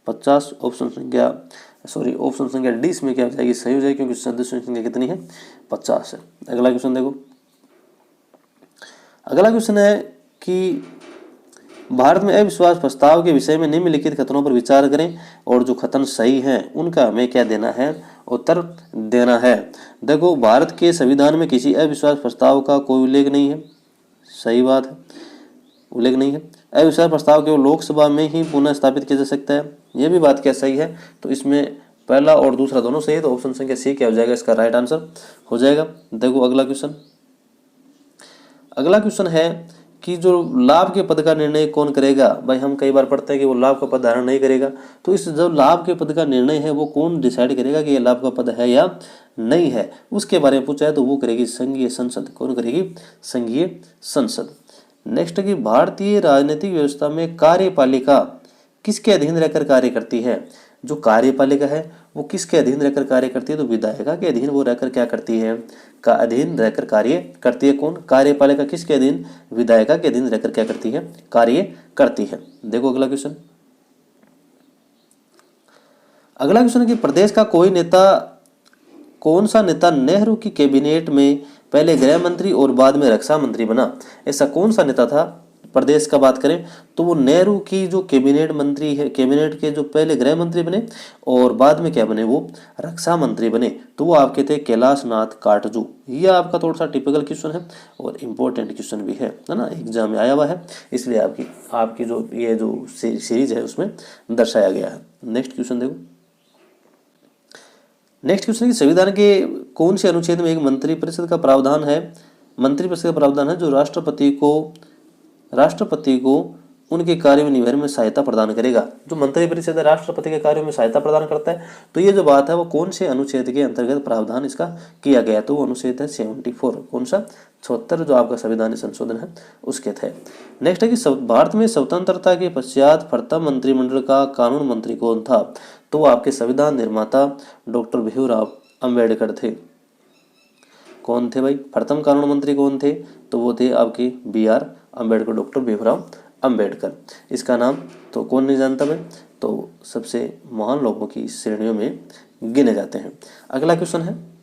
[SPEAKER 1] 50। ऑप्शन संख्या डी इसमें क्या हो जाएगी, सही हो जाएगी, क्योंकि सदस्यों की संख्या कितनी है, 50 है। अगला क्वेश्चन देखो। अगला क्वेश्चन है कि भारत में अविश्वास प्रस्ताव के विषय में निम्नलिखित कथनों पर विचार करें और जो कथन सही हैं उनका हमें क्या देना है, उत्तर देना है। देखो, भारत के संविधान में किसी अविश्वास प्रस्ताव का कोई उल्लेख नहीं है, सही बात है, उल्लेख नहीं है। अविश्वास प्रस्ताव केवल लोकसभा में ही पुनः स्थापित किया जा सकता है, यह भी बात क्या सही है। तो इसमें पहला और दूसरा दोनों सही है, तो ऑप्शन संख्या सी क्या हो जाएगा, इसका राइट आंसर हो जाएगा। देखो अगला क्वेश्चन। अगला क्वेश्चन है कि जो लाभ के पद का निर्णय कौन करेगा। भाई हम कई बार पढ़ते हैं कि वो लाभ का पद धारण नहीं करेगा, तो इस जो लाभ के पद का निर्णय है वो कौन डिसाइड करेगा कि ये लाभ का पद है या नहीं है, उसके बारे में पूछा है तो वो करेगी संघीय संसद। कौन करेगी, संघीय संसद। नेक्स्ट है कि भारतीय राजनीतिक व्यवस्था में कार्यपालिका किसके अधीन रहकर कार्य करती है। जो कार्यपालिका है वो किसके अधीन रहकर कार्य करती है, तो विधायिका के अधीन वो रहकर क्या करती है, का अधीन रहकर कार्य करती है। कौन, कार्यपालिका किसके अधीन, विधायिका के अधीन रहकर क्या करती है, कार्य करती है। देखो अगला क्वेश्चन। अगला क्वेश्चन है कि प्रदेश का कौन सा नेता नेहरू की कैबिनेट में पहले गृह मंत्री और बाद में रक्षा मंत्री बना? ऐसा कौन सा नेता था? प्रदेश का बात करें तो वो नेहरू की जो कैबिनेट मंत्री है, कैबिनेट के जो पहले गृह मंत्री बने और बाद में क्या बने, वो रक्षा मंत्री बने, तो वो आपके थे कैलाश नाथ काटजू। ये आपका थोड़ा सा टिपिकल क्वेश्चन है और इम्पोर्टेंट क्वेश्चन भी है ना, एग्जाम में आया हुआ है, इसलिए आपकी जो ये जो सीरीज है उसमें दर्शाया गया है। नेक्स्ट क्वेश्चन देखो। नेक्स्ट क्वेश्चन की संविधान के कौन से अनुच्छेद में एक मंत्रिपरिषद का प्रावधान है जो राष्ट्रपति को उनके कार्य में निभाने में सहायता प्रदान करेगा? जो मंत्रिपरिषद है राष्ट्रपति के कार्यों में सहायता प्रदान करता है, तो ये जो बात है वो कौन से अनुच्छेद के अंतर्गत प्रावधान इसका किया गया? तो वो अनुच्छेद है 74। कौन सा? 76 जो आपका संविधान संशोधन है उसके थे। नेक्स्ट है कि भारत में स्वतंत्रता के पश्चात प्रथम मंत्रिमंडल का कानून मंत्री कौन था? तो वो आपके संविधान निर्माता डॉक्टर भीमराव अंबेडकर थे। कौन थे भाई प्रथम कानून मंत्री कौन थे? तो वो थे आपके BR अंबेडकर, डॉक्टर भीमराव अंबेडकर। इसका नाम तो कौन नहीं जानता भाई, तो सबसे महान लोगों की श्रेणियों में गिने जाते हैं। अगला क्वेश्चन है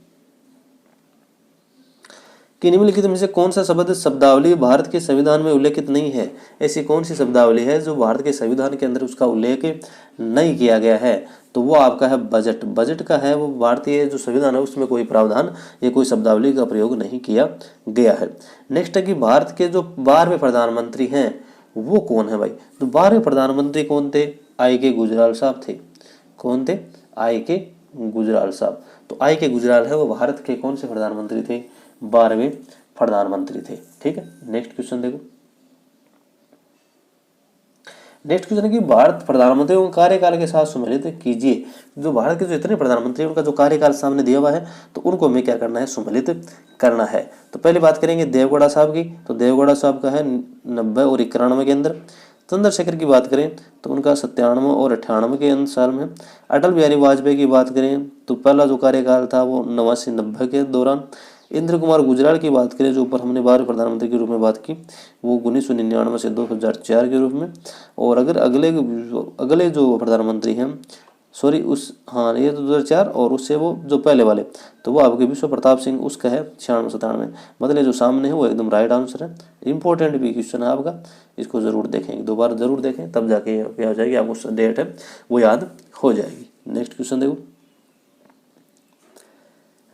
[SPEAKER 1] कि निम्नलिखित में से कौन सा शब्दावली भारत के संविधान में उल्लेखित नहीं है? ऐसी कौन सी शब्दावली है जो भारत के संविधान के अंदर उसका उल्लेख नहीं किया गया है? तो वो आपका है बजट का है, वो भारतीय जो संविधान है उसमें कोई प्रावधान या कोई शब्दावली का प्रयोग नहीं किया गया है। नेक्स्ट है कि भारत के जो 12वें प्रधानमंत्री हैं वो कौन है भाई? तो 12वें प्रधानमंत्री कौन थे? I.K. गुजराल साहब थे। कौन थे? I.K. गुजराल साहब। तो I.K. गुजराल है वो भारत के कौन से प्रधानमंत्री थे? 12वें प्रधानमंत्री थे। ठीक है, नेक्स्ट क्वेश्चन देखो। नेक्स्ट क्वेश्चन है कि भारत प्रधानमंत्रियों के कार्यकाल के साथ सम्मिलित कीजिए। जो भारत के जो इतने प्रधानमंत्री उनका जो कार्यकाल सामने दिया हुआ है तो उनको हमें क्या करना है, सम्मिलित करना है। तो पहले बात करेंगे देवगौड़ा साहब की, तो देवगौड़ा साहब का है 90 और 91 के अंदर। चंद्रशेखर की बात करें तो उनका 97 और 98 के साल में। अटल बिहारी वाजपेयी की बात करें तो पहला जो कार्यकाल था वो 89-90 के दौरान। इंद्र कुमार गुजराल की बात करें जो ऊपर हमने 12वें प्रधानमंत्री के रूप में बात की, वो 1999 से 2004 के रूप में। और अगर अगले जो प्रधानमंत्री हैं ये तो 2004 और उससे वो जो पहले वाले तो वो आपके विश्व प्रताप सिंह, उसका है 96-97। मतलब जो सामने है वो एकदम राइट आंसर है। इंपॉर्टेंट भी क्वेश्चन है आपका, इसको जरूर देखें, 2 बार जरूर देखें, तब जाके क्या हो जाएगी, आपको डेट है वो याद हो जाएगी। नेक्स्ट क्वेश्चन देखो।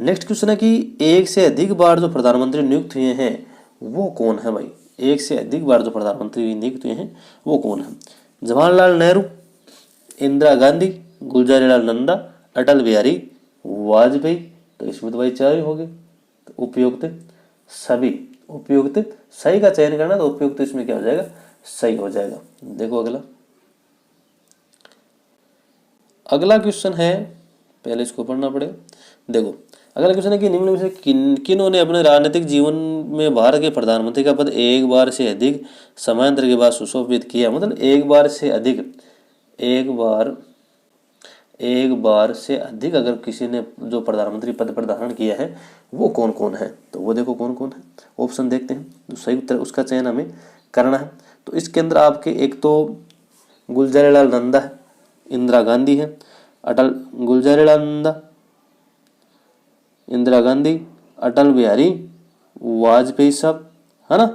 [SPEAKER 1] नेक्स्ट क्वेश्चन है कि एक से अधिक बार जो प्रधानमंत्री नियुक्त हुए हैं वो कौन है भाई? एक से अधिक बार जो प्रधानमंत्री नियुक्त हुए हैं वो कौन है? जवाहरलाल नेहरू, इंदिरा गांधी, गुलजारीलाल नंदा, अटल बिहारी वाजपेयी। तो इसमें तो भाई 4 ही हो गए। तो उपयुक्त सही का चयन करना, तो उपयुक्त इसमें क्या हो जाएगा, सही हो जाएगा। देखो अगला क्वेश्चन है, पहले इसको पढ़ना पड़ेगा। देखो अगला क्वेश्चन है कि निम्न में से किन्हों ने अपने राजनीतिक जीवन में भारत के प्रधानमंत्री का पद एक बार से अधिक समयांतर के बाद सुशोभित किया? मतलब एक बार से अधिक अगर किसी ने जो प्रधानमंत्री पद पर धारण किया है वो कौन कौन है? तो वो देखो कौन कौन है, ऑप्शन देखते हैं, तो सही उत्तर उसका चयन हमें करना है। तो इसके अंदर आपके एक तो गुलजारीलाल नंदा है, इंदिरा गांधी है, गुलजारीलाल नंदा, इंदिरा गांधी, अटल बिहारी वाजपेयी साहब, है ना।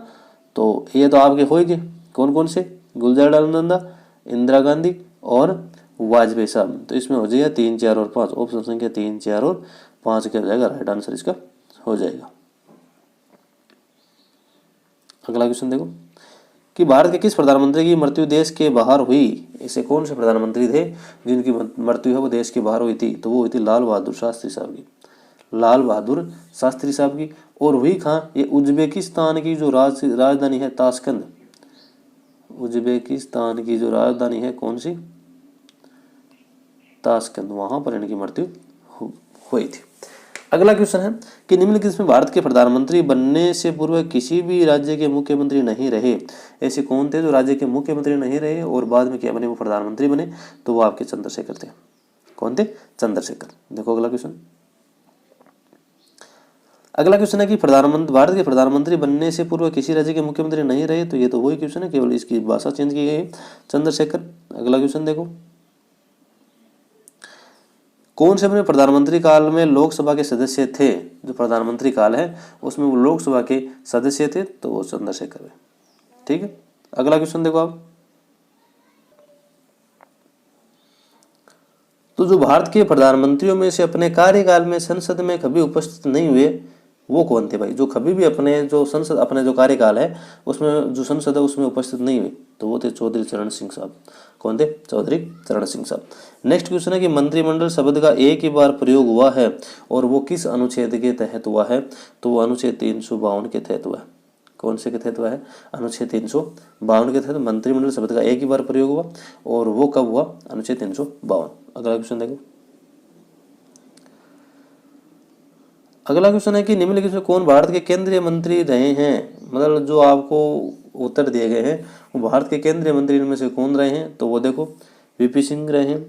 [SPEAKER 1] तो ये तो आपके हो गए कौन कौन से, गुलजारीलाल नंदा, इंदिरा गांधी और वाजपेयी साहब। तो इसमें हो जाएगा 3, 4 और 5, ऑप्शन संख्या 3, 4 और 5 क्या हो जाएगा, राइट आंसर इसका हो जाएगा। अगला क्वेश्चन देखो कि भारत के किस प्रधानमंत्री की मृत्यु देश के बाहर हुई? ऐसे कौन से प्रधानमंत्री थे जिनकी मृत्यु है वो देश के बाहर हुई थी? तो वो हुई थी लाल बहादुर शास्त्री साहब की। और हुई कहाँ? ये उज्बेकिस्तान की जो राजधानी है ताशकंद, उज्बेकिस्तान की जो राजधानी है कौन सी, ताशकंद, वहां पर इनकी मृत्यु हुई थी। अगला क्वेश्चन है कि निम्नलिखित में भारत के प्रधानमंत्री बनने से पूर्व किसी भी राज्य के मुख्यमंत्री नहीं रहे? ऐसे कौन थे जो राज्य के मुख्यमंत्री नहीं रहे और बाद में क्या बने, वो प्रधानमंत्री बने? तो वो आपके चंद्रशेखर थे। कौन थे? चंद्रशेखर। देखो अगला क्वेश्चन है कि भारत के प्रधानमंत्री बनने से पूर्व किसी राज्य के मुख्यमंत्री नहीं रहे? तो ये तो वही क्वेश्चन है, केवल इसकी भाषा चेंज की गई है, चंद्रशेखर। अगला क्वेश्चन देखो कौन से अपने प्रधानमंत्री काल में लोकसभा के सदस्य थे? जो प्रधानमंत्री काल है उसमें वो लोकसभा के सदस्य थे, तो वो चंद्रशेखर है। ठीक है, अगला क्वेश्चन देखो आप। तो जो भारत के प्रधानमंत्रियों में से अपने कार्यकाल में संसद में कभी उपस्थित नहीं हुए वो कौन थे भाई? जो कभी भी अपने जो संसद अपने जो कार्यकाल है उसमें जो संसद है उसमें उपस्थित नहीं हुए, तो वो थे चौधरी चरण सिंह साहब। कौन थे? चौधरी चरण सिंह साहब। नेक्स्ट क्वेश्चन है कि मंत्रिमंडल शब्द का एक ही बार प्रयोग हुआ है और वो किस अनुच्छेद के तहत हुआ है? तो वो अनुच्छेद 352 के तहत हुआ है। कौन से के तहत हुआ है? अनुच्छेद 352 के तहत मंत्रिमंडल शब्द का एक ही बार प्रयोग हुआ, और वो कब हुआ? अनुच्छेद 352। अगला क्वेश्चन देखो। अगला क्वेश्चन है कि निम्नलिखित में कौन भारत के केंद्रीय मंत्री रहे हैं? मतलब जो आपको उत्तर दिए गए हैं वो भारत के केंद्रीय मंत्री इनमें से कौन रहे हैं? तो वो देखो, वीपी सिंह रहे हैं,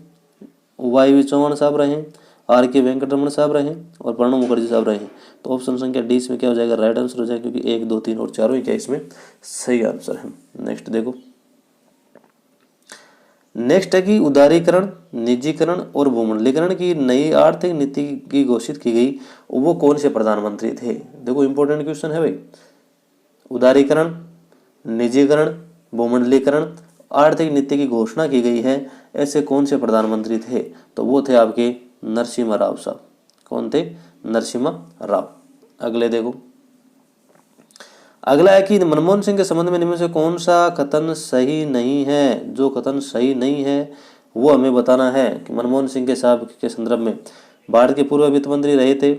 [SPEAKER 1] वाई चौहान साहब रहे हैं, आर के वेंकटरमण साहब रहे हैं, और प्रणब मुखर्जी साहब रहे हैं। तो ऑप्शन संख्या डी इसमें क्या हो जाएगा? राइट आंसर हो जाएगा, क्योंकि 1, 2, 3 और 4 ही क्या इसमें सही आंसर है। नेक्स्ट देखो। नेक्स्ट है कि उदारीकरण, निजीकरण और भूमंडलीकरण की नई आर्थिक नीति की घोषित की गई, वो कौन से प्रधानमंत्री थे? देखो इंपॉर्टेंट क्वेश्चन है भाई। उदारीकरण, निजीकरण, भूमंडलीकरण, आर्थिक नीति की घोषणा की गई है, ऐसे कौन से प्रधानमंत्री थे? तो वो थे आपके नरसिम्हा राव साहब। कौन थे? नरसिम्हा राव। अगले देखो। अगला है कि मनमोहन सिंह के संबंध में निम्न से कौन सा कथन सही नहीं है? जो कथन सही नहीं है वो हमें बताना है कि मनमोहन सिंह के साहब के संदर्भ में भारत के पूर्व वित्त मंत्री रहे थे,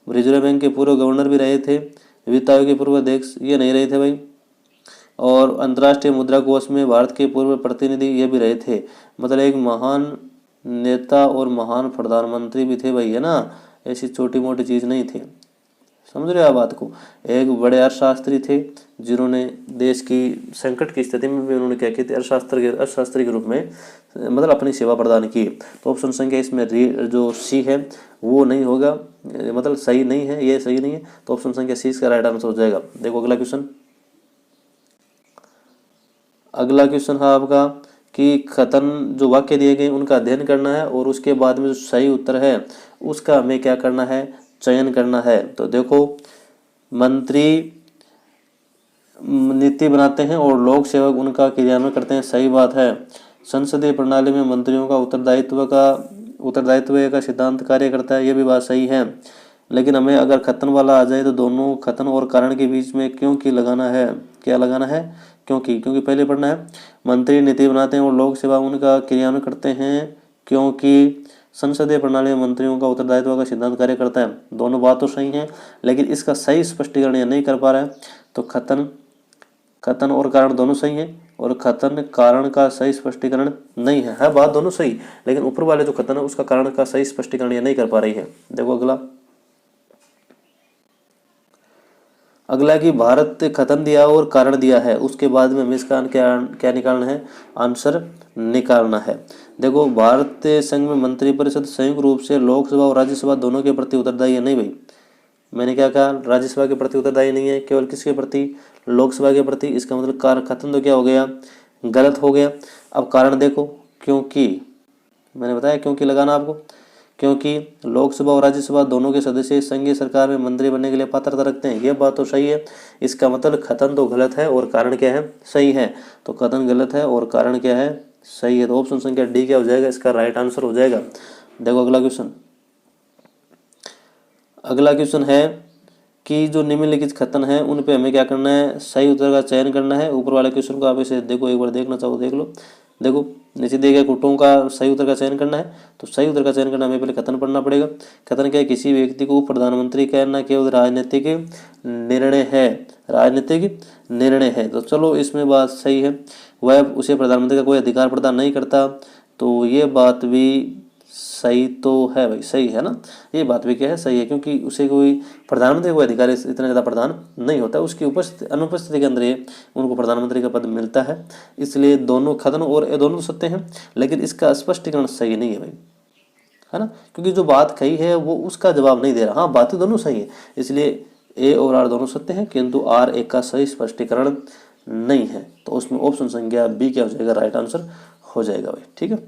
[SPEAKER 1] रिजर्व बैंक के पूर्व गवर्नर भी रहे थे, वित्त आयोग के पूर्व अध्यक्ष ये नहीं रहे थे भाई, और अंतर्राष्ट्रीय मुद्रा कोष में भारत के पूर्व प्रतिनिधि ये भी रहे थे। मतलब एक महान नेता और महान प्रधानमंत्री भी थे भाई, है ना? ऐसी छोटी मोटी चीज़ नहीं थी। समझ रहे हो आप बात को? एक बड़े अर्थशास्त्री थे जिन्होंने देश की संकट की स्थिति में भी उन्होंने क्या किया थे? अर्थशास्त्री के रूप में मतलब अपनी सेवा प्रदान की। तो ऑप्शन संख्या इसमें जो सी है वो नहीं होगा, मतलब सही नहीं है, ये सही नहीं है, तो ऑप्शन संख्या सी इसका राइट आंसर हो जाएगा। देखो अगला क्वेश्चन। अगला क्वेश्चन है आपका कि कथन जो वाक्य दिए गए उनका अध्ययन करना है, और उसके बाद में जो सही उत्तर है उसका हमें क्या करना है? चयन करना है। तो देखो, मंत्री नीति बनाते हैं और लोक सेवक उनका क्रियान्वयन करते हैं, सही बात है। संसदीय प्रणाली में मंत्रियों का उत्तरदायित्व का सिद्धांत कार्य करता है, ये भी बात सही है। लेकिन हमें अगर खतन वाला आ जाए तो दोनों खतन और कारण के बीच में क्योंकि लगाना है। क्या लगाना है? क्योंकि पहले पढ़ना है। मंत्री नीति बनाते हैं और लोक सेवा उनका क्रियान्वयन करते हैं, क्योंकि संसदीय प्रणाली में मंत्रियों का उत्तरदायित्व का सिद्धांत कार्य करता है। दोनों बात तो सही है, लेकिन इसका सही स्पष्टीकरण ये नहीं कर पा रहा है। तो खतन और कारण दोनों सही है, और खतन कारण का सही स्पष्टीकरण नहीं है बात दोनों सही, लेकिन ऊपर वाले जो खतन है उसका कारण का सही स्पष्टीकरण ये नहीं कर पा रही है। देखो अगला कि भारत खतन दिया और कारण दिया है, उसके बाद में हमें इसका क्या निकालना है? आंसर निकालना है। देखो, भारतीय संघ में मंत्रिपरिषद संयुक्त रूप से लोकसभा और राज्यसभा दोनों के प्रति उत्तरदायी है। नहीं भाई, मैंने क्या कहा? राज्यसभा के प्रति उत्तरदायी नहीं है, केवल किसके प्रति? लोकसभा के प्रति। इसका मतलब खतन तो क्या हो गया? गलत हो गया। अब कारण देखो, क्योंकि मैंने बताया क्योंकि लगाना आपको, क्योंकि लोकसभा और राज्यसभा दोनों के सदस्य संघीय सरकार में मंत्री बनने के लिए पात्रता रखते हैं, ये बात तो सही है। इसका मतलब खतन तो गलत है और कारण क्या है? सही है। तो खतन गलत है और कारण क्या है? सही है। तो ऑप्शन संख्या डी क्या हो जाएगा? इसका राइट आंसर हो जाएगा। देखो अगला क्वेश्चन। अगला क्वेश्चन है कि जो निम्नलिखित खतन है उन पे हमें क्या करना है? सही उत्तर का चयन करना है। ऊपर वाले क्वेश्चन को आप इसे देखो, एक बार देखना चाहो देख लो। देखो, नीचे दिए गए कुटुंब का सही उत्तर का चयन करना है। तो सही उत्तर का चयन करना हमें पहले खतन पढ़ना पड़ेगा। खतन क्या है? किसी व्यक्ति को प्रधानमंत्री कहना केवल राजनीतिक निर्णय है, राजनीतिक निर्णय है। तो चलो इसमें बात सही है, वह उसे प्रधानमंत्री का कोई अधिकार प्रदान नहीं करता, तो ये बात भी सही तो है भाई, सही है ना? ये बात भी क्या है? सही है, क्योंकि उसे कोई प्रधानमंत्री को अधिकार इतना ज़्यादा प्रदान नहीं होता, उसकी अनुपस्थिति के अंदर ये उनको प्रधानमंत्री का पद मिलता है। इसलिए दोनों खतन और ये दोनों सत्य हैं, लेकिन इसका स्पष्टीकरण सही नहीं है भाई, है ना? क्योंकि जो बात कही है वो उसका जवाब नहीं दे रहा। हाँ, बातें दोनों सही है, इसलिए ए और आर दोनों सत्य हैं, किंतु आर एक का सही स्पष्टीकरण नहीं है। तो उसमें ऑप्शन संख्या बी क्या हो जाएगा? राइट आंसर हो जाएगा भाई। ठीक है,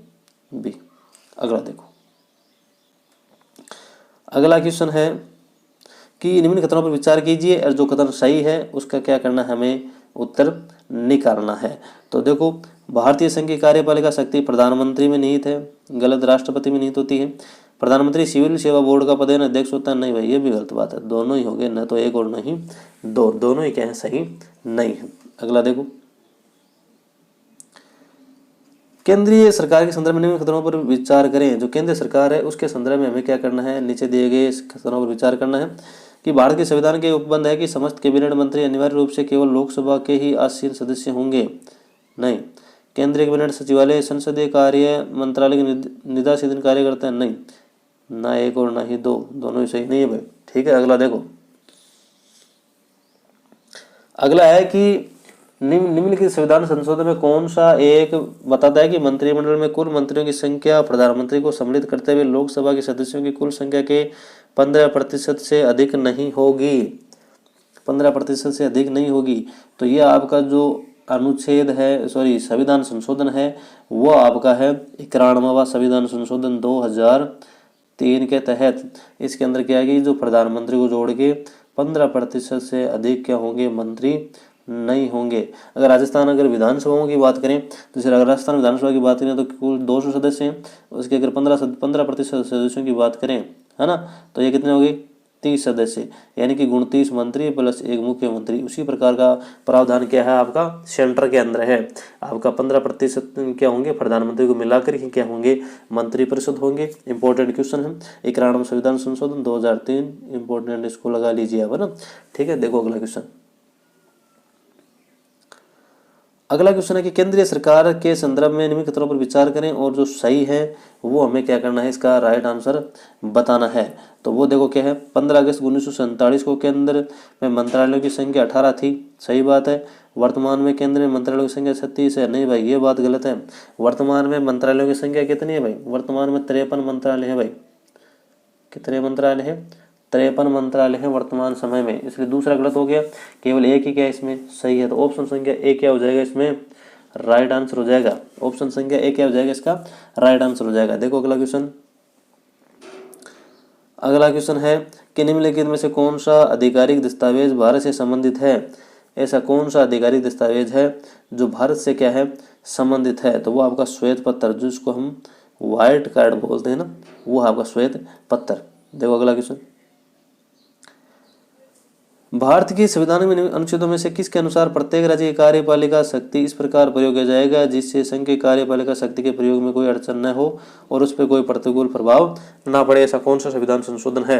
[SPEAKER 1] बी। अगला देखो। अगला क्वेश्चन है कि निम्न कथनों पर विचार कीजिए और जो कथन सही है उसका क्या करना है, हमें उत्तर निकालना है। तो देखो, भारतीय संघ की कार्यपालिका शक्ति प्रधानमंत्री में निहित है, गलत, राष्ट्रपति में निहित होती है। प्रधानमंत्री सिविल सेवा बोर्ड का पदेन अध्यक्ष होता है, नहीं भाई ये भी गलत बात है, दोनों ही हो गए, न तो एक और नहीं दो, दोनों ही क्या है, सही नहीं है। अगला देखो, केंद्रीय सरकार के संदर्भ में निम्न कथनों पर विचार करें। जो केंद्र सरकार है उसके संदर्भ में हमें क्या करना है, नीचे दिए गए कथनों पर विचार करना है कि भारत के संविधान के उपबंध है कि समस्त कैबिनेट मंत्री अनिवार्य रूप से केवल लोकसभा के ही आसीन सदस्य होंगे, नहीं। केंद्रीय कैबिनेट सचिवालय संसदीय कार्य मंत्रालय के निदासीन कार्य करता है, नहीं, ना एक और ना ही दो, दोनों ही सही नहीं है भाई, ठीक है। अगला देखो, अगला है कि निम्नलिखित संविधान संशोधन में कौन सा एक बताता है कि मंत्रिमंडल में कुल मंत्रियों की संख्या प्रधानमंत्री को सम्मिलित करते हुए लोकसभा के सदस्यों की कुल संख्या के 15% से अधिक नहीं होगी, 15% से अधिक नहीं होगी। तो ये आपका जो अनुच्छेद है, सॉरी संविधान संशोधन है, वो आपका है 91वां संविधान संशोधन 2003 के तहत। इसके अंदर क्या है कि जो प्रधानमंत्री को जोड़ के 15% से अधिक क्या होंगे, मंत्री नहीं होंगे। अगर राजस्थान अगर विधानसभाओं की बात करें तो जैसे अगर राजस्थान विधानसभा की बात करें तो कुल 200 सदस्य हैं, उसके अगर 15% सदस्यों की बात करें, है ना, तो ये कितने हो गए, 30 सदस्य, यानी कि 29 मंत्री प्लस एक मुख्यमंत्री। उसी प्रकार का प्रावधान क्या है आपका सेंटर के अंदर है, आपका 15% क्या होंगे, प्रधानमंत्री को मिलाकर ही क्या होंगे, मंत्रिपरिषद होंगे। इंपॉर्टेंट क्वेश्चन है, 91वां संविधान संशोधन 2003, इंपॉर्टेंट, इसको लगा लीजिए आप, है ना, ठीक है। देखो अगला क्वेश्चन, अगला क्वेश्चन है कि केंद्रीय सरकार के संदर्भ में निम्न कथनों पर विचार करें और जो सही है वो हमें क्या करना है, इसका राइट आंसर बताना है। तो वो देखो क्या है, 15 अगस्त 1947 को केंद्र में मंत्रालयों की संख्या 18 थी, सही बात है। वर्तमान में केंद्र में मंत्रालयों की संख्या 36 है, नहीं भाई ये बात गलत है। वर्तमान में मंत्रालयों की संख्या कितनी है भाई, वर्तमान में 53 मंत्रालय है भाई, कितने मंत्रालय है, 53 मंत्रालय है वर्तमान समय में, इसलिए दूसरा गलत हो गया, केवल एक ही क्या इसमें सही है। तो ऑप्शन संख्या ए क्या हो जाएगा, इसमें राइट आंसर हो जाएगा, ऑप्शन संख्या ए क्या हो जाएगा, इसका राइट आंसर हो जाएगा। देखो अगला क्वेश्चन, अगला क्वेश्चन है कि निम्नलिखित में से कौन सा आधिकारिक दस्तावेज भारत से संबंधित है। ऐसा कौन सा आधिकारिक दस्तावेज है जो भारत से क्या है, संबंधित है। तो वो आपका श्वेत पत्र, जिसको हम व्हाइट कार्ड बोलते हैं ना, वो आपका श्वेत पत्र। देखो अगला क्वेश्चन, भारत के संविधान में अनुच्छेदों में से किसके अनुसार प्रत्येक राज्य की कार्यपालिका शक्ति इस प्रकार प्रयोग किया जाएगा जिससे संघ की कार्यपालिका शक्ति के प्रयोग में कोई अड़चन न हो और उस पर कोई प्रतिकूल प्रभाव न पड़े। ऐसा कौन सा संविधान संशोधन है।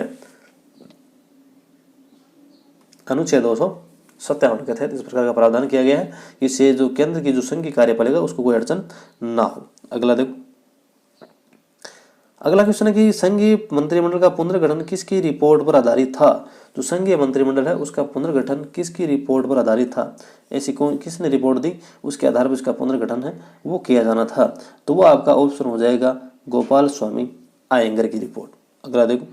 [SPEAKER 1] अनुच्छेद 257 के तहत इस प्रकार का प्रावधान किया गया है, इससे जो केंद्र की जो संघ की कार्यपालिका उसको कोई अड़चन ना हो। अगला देखो, अगला क्वेश्चन है कि संघीय मंत्रिमंडल का पुनर्गठन किसकी रिपोर्ट पर आधारित था। जो संघीय मंत्रिमंडल है उसका पुनर्गठन किसकी रिपोर्ट पर आधारित था, ऐसी कौन किसने रिपोर्ट दी, उसके आधार पर इसका पुनर्गठन है वो किया जाना था। तो वो आपका ऑप्शन हो जाएगा गोपाल स्वामी आयंगर की रिपोर्ट। अगला देखो,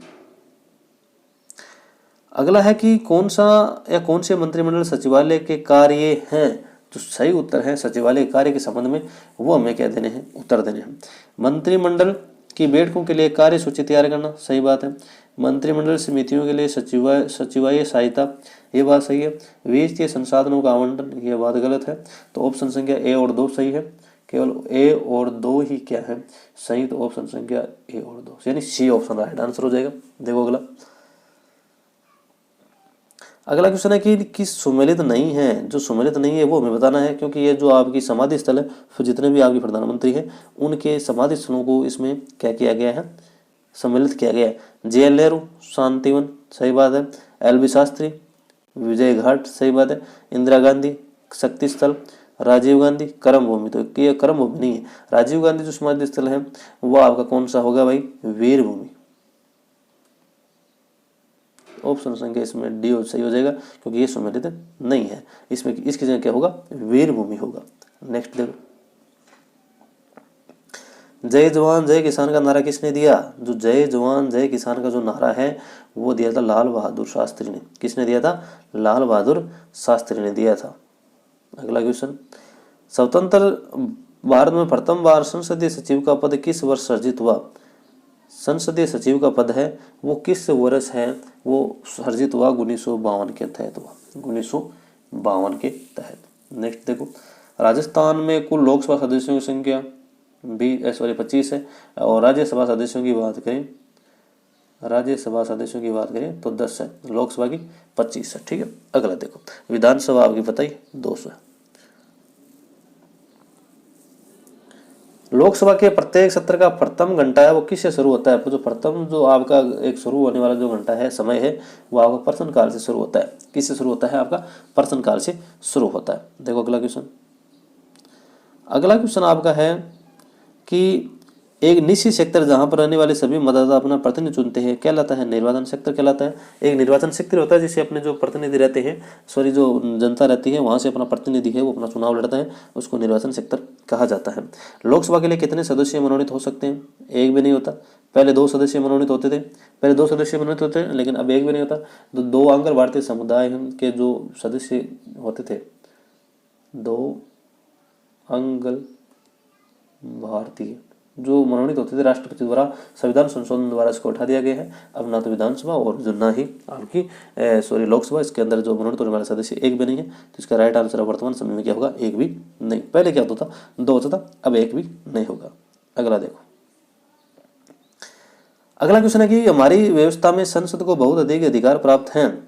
[SPEAKER 1] अगला है कि कौन सा या कौन से मंत्रिमंडल सचिवालय के कार्य हैं। तो सही उत्तर है सचिवालय कार्य के संबंध में वो हमें क्या देने हैं, उत्तर देने हैं। मंत्रिमंडल की बैठकों के लिए कार्य सूची तैयार करना, सही बात है। मंत्रिमंडल समितियों के लिए सचिवालय सहायता, ये बात सही है। वित्तीय संसाधनों का आवंटन, ये बात गलत है। तो ऑप्शन संख्या ए और 2 सही है, केवल ए और 2 ही क्या है सही। तो ऑप्शन संख्या ए और 2 यानी सी ऑप्शन राइट आंसर हो जाएगा। देखो अगला, अगला क्वेश्चन है कि किस सुमेलित नहीं है। जो सुमेलित नहीं है वो हमें बताना है, क्योंकि ये जो आपकी समाधि स्थल है फिर जितने भी आपके प्रधानमंत्री हैं उनके समाधि स्थलों को इसमें क्या किया गया है, सम्मिलित किया गया है। जवाहरलाल नेहरू शांतिवन, सही बात है। एल.बी. शास्त्री विजय घाट, सही बात है। इंदिरा गांधी शक्ति स्थल, राजीव गांधी कर्म भूमि, तो ये कर्म भूमि नहीं है। राजीव गांधी जो समाधि स्थल है वो आपका कौन सा होगा भाई, वीर भूमि। ऑप्शन संख्या इसमें डी सही हो जाएगा, क्योंकि ये सम्मिलित नहीं है इसमें, इसकी जगह क्या होगा, वीर भूमि होगा। नेक्स्ट देखो, जय जवान जय किसान का नारा किसने दिया। जो जय जवान जय किसान का जो नारा है वो दिया था लाल बहादुर शास्त्री ने। किसने दिया था, लाल बहादुर शास्त्री ने दिया था। अगला क्वेश्चन, स्वतंत्र भारत में प्रथम बार संसदीय सचिव का पद किस वर्ष सृजित हुआ। संसदीय सचिव का पद है वो किस वर्ष है वो सर्जित हुआ? 1952 के तहत हुआ, 1952 के तहत। नेक्स्ट देखो, राजस्थान में कुल लोकसभा सदस्यों की संख्या 25 है, और राज्यसभा सदस्यों की बात करें, तो 10 है, लोकसभा की 25 है। ठीक है, अगला देखो, विधानसभा आपकी पता ही 200 है। लोकसभा के प्रत्येक सत्र का प्रथम घंटा है वो किससे शुरू होता है? जो प्रथम जो आपका एक शुरू होने वाला जो घंटा है, समय है, वो आपका प्रश्नकाल से शुरू होता है। किससे शुरू होता है? आपका प्रश्नकाल से शुरू होता है। देखो अगला क्वेश्चन, आपका है कि एक निश्चित सेक्टर जहां पर रहने वाले सभी मतदाता अपना प्रतिनिधि चुनते हैं कहलाता है निर्वाचन क्षेत्र कहलाता है। एक निर्वाचन क्षेत्र होता है जिसे अपने जो प्रतिनिधि रहते हैं, जो जनता रहती है वहां से अपना प्रतिनिधि है वो अपना चुनाव लड़ता है, उसको निर्वाचन क्षेत्र कहा जाता है। लोकसभा के लिए कितने सदस्य मनोनीत हो सकते हैं? एक भी नहीं होता। पहले 2 सदस्य मनोनीत होते थे, लेकिन अब एक भी नहीं होता। तो 2 आंकर भारतीय समुदाय के जो सदस्य होते थे, 2 अंग भारतीय जो मनोनीत होते थे राष्ट्रपति द्वारा, संविधान संशोधन द्वारा इसको उठा दिया गया है। अब ना तो विधानसभा और जो ना ही आपकी लोकसभा, इसके अंदर जो मनोनीत होने वाले सदस्य एक भी नहीं है। तो इसका राइट आंसर वर्तमान समय में क्या होगा? एक भी नहीं। पहले क्या होता था? 2 होता था, अब एक भी नहीं होगा। अगला देखो, अगला क्वेश्चन है कि हमारी व्यवस्था में संसद को बहुत अधिक अधिकार प्राप्त हैं,